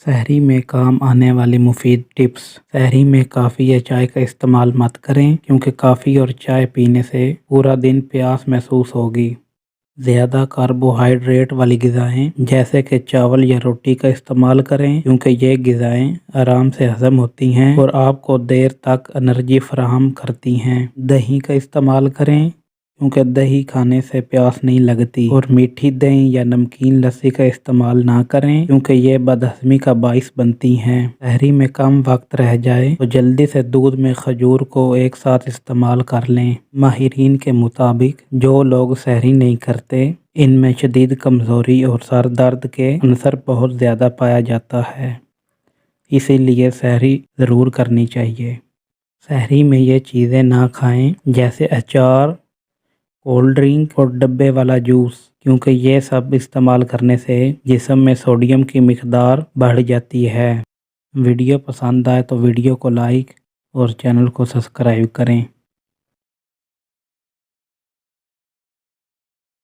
सहरी में काम आने वाली मुफीद टिप्स। सहरी में कॉफ़ी या चाय का इस्तेमाल मत करें क्योंकि कॉफ़ी और चाय पीने से पूरा दिन प्यास महसूस होगी। ज़्यादा कार्बोहाइड्रेट वाली ग़िज़ाएँ जैसे कि चावल या रोटी का इस्तेमाल करें क्योंकि ये ग़िज़ाएँ आराम से हज़म होती हैं और आपको देर तक एनर्जी फराहम करती हैं। दही का इस्तेमाल करें क्योंकि दही खाने से प्यास नहीं लगती और मीठी दही या नमकीन लस्सी का इस्तेमाल ना करें क्योंकि ये बदहज़मी का बाइस बनती हैं। सहरी में कम वक्त रह जाए तो जल्दी से दूध में खजूर को एक साथ इस्तेमाल कर लें। माहिरीन के मुताबिक जो लोग सहरी नहीं करते इनमें शदीद कमज़ोरी और सर दर्द के अंसर बहुत ज़्यादा पाया जाता है, इसीलिए सहरी ज़रूर करनी चाहिए। सहरी में ये चीज़ें ना खाएं जैसे अचार, कोल्ड ड्रिंक और डब्बे वाला जूस क्योंकि ये सब इस्तेमाल करने से जिस्म में सोडियम की मिकदार बढ़ जाती है। वीडियो पसंद आए तो वीडियो को लाइक और चैनल को सब्सक्राइब करें।